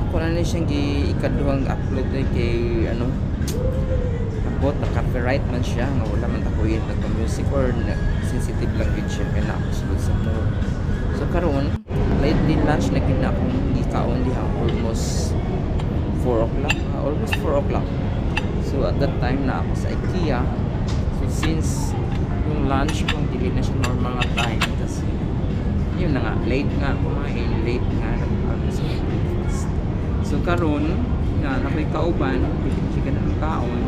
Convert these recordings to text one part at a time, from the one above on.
ako na siyang ikaduhang upload na kay ano abot na copyright man siya nga wala man ako yun nagpa-music or sensitive lang yun siya kaya na ako sulod sa more. So karon late din lunch na gina akong ikaon diha almost 4 o'clock almost 4 o'clock. So at that time na ako sa IKEA. So since yung lunch kong dili na siya normal na time kasi yun na nga late nga kumain late nga nag-ano sa breakfast. So karon nga nakoy kauban dili siya ganang kaon.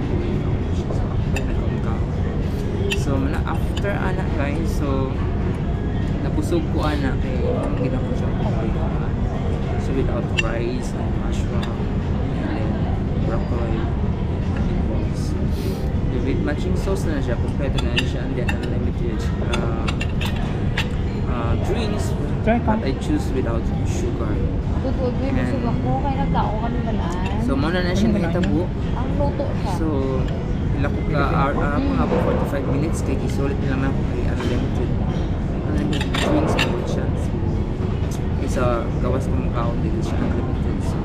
So after ana guys, so nabusog ko ana kay ang ginako siya so without rice and mushroom and broccoli and meatballs. With matching sauce na siya, kompleto na siya and then unlimited drinks but I choose without sugar. Busog ako kaya nagkao kami balaan. So muna na siya nakitabo. Ang luto siya. So pila ko ka mga 45 minutes kay gisulit nila man kay unlimited drinks na po siya. Isa gawas ko mong kaon din siya unlimited. So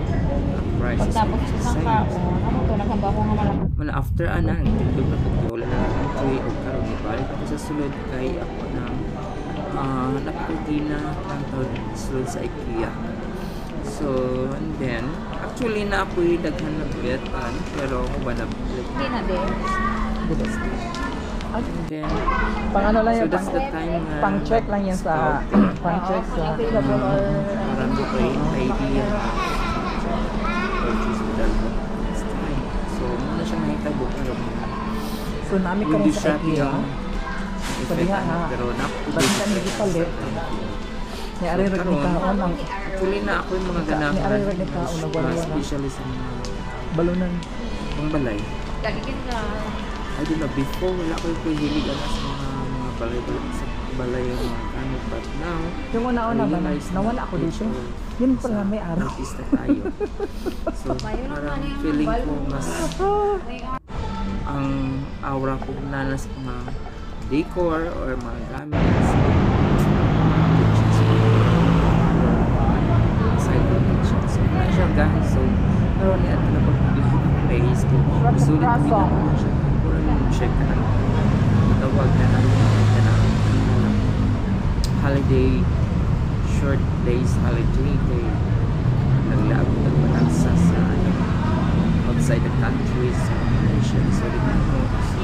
price is tapos sa kaon, ano to nagkambaho nga malaki. Muna after ana tindog na pagkula na ang tray o karon ibalik ako sa sulod kay ako na napagina ang tawag sulod sa IKEA. So and then actually na ako'y daghan na buyatan pero ako ba na Hindi na din. and then Pang ano lang so yan, that's the time pang check lang yan sa pang check sa Available or marami ko yung idea or choose with that this time. So muna siya mahitabo pero so namin ka hindi rin sa siya IKEA. yung So diha ha. pero Basta hindi palit. Ni ari rin ni kaon ang actually na ako yung mga ni ganahan ari rin ni kaon nagwala na especially sa mga balunan. balay. gagigin ka. I don't know, before wala ko yung hilig sa mga balay sa balay yung mga ano, but now Yung una-una ba nawala ako dito. Yun pala may araw. artista tayo. So parang feeling ko mas ang aura ko na sa mga decor or mga gamits side kitchen. So wala siya guys. So pero niya na pag-place ko sulit ko na siya check na tawag na holiday short days holiday kay naglaag nagbanasa sa outside the country sa Malaysia. So rin ako so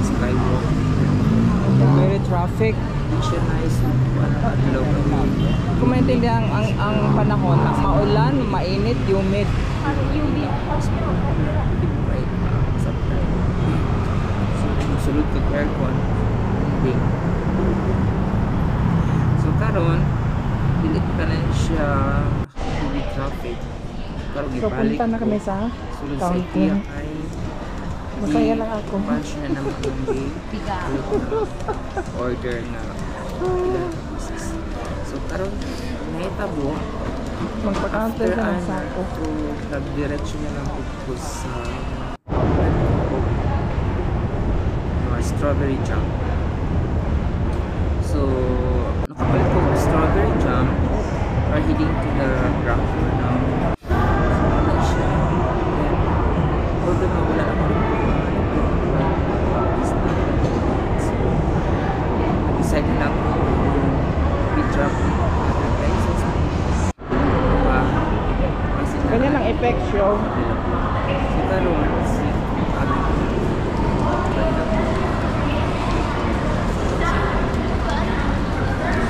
skywalk Very traffic. hindi siya nice adlaw kami. Kung maintindihan ang panahon na maulan, mainit, humid. Sulod kag aircon hindi. So karon dili ka na siya heavy traffic karon So gibalik punta na kami sa sulod sa IKEA Cancun. kay Masaya lang ako. punch na naman ang Biga. order na ilang pieces. So karon nahitabo Magpa-counter after na lang ano sa ako. to nagdiretso na lang ko sa strawberry jam. So nakapalit ko ng strawberry jam or heading to the ground floor now. So wala siya. Then although na wala naman so nag-decide na ako i-drop guys. Ganyan ang effect show. So karon si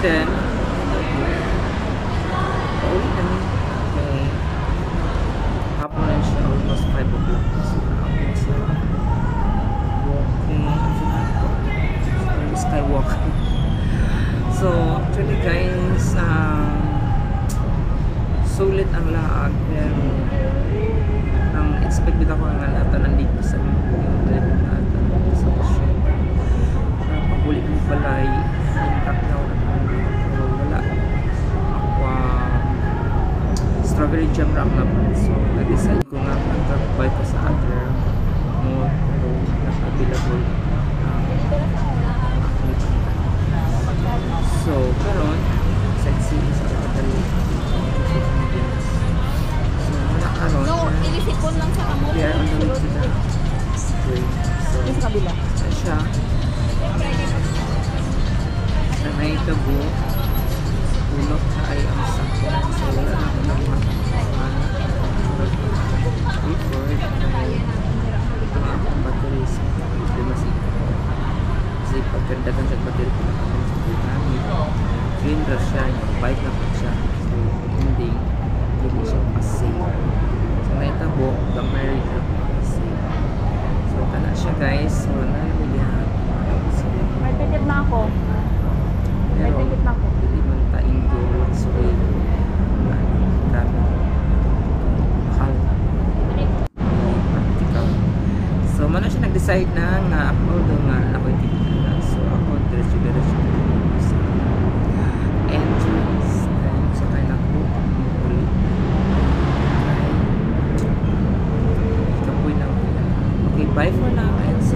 then paulit kami hapon na siya almost 5 o'clock so ako sa walking skywalk. So actually guys sulit ang laag pero ang expected ako nga nata nandito sa sa show pagulit mo balay impact na pero wala ako strawberry jam ram na pa so nag-decide ko nga mag-buy ko sa other mall pero not-available so karon sightseeing sa Katali decide na nga upload nga ako'y tingnan. So ako diretso sa entrance. Then sa kay nako ang huli. Kapoy na. Okay, bye for now and see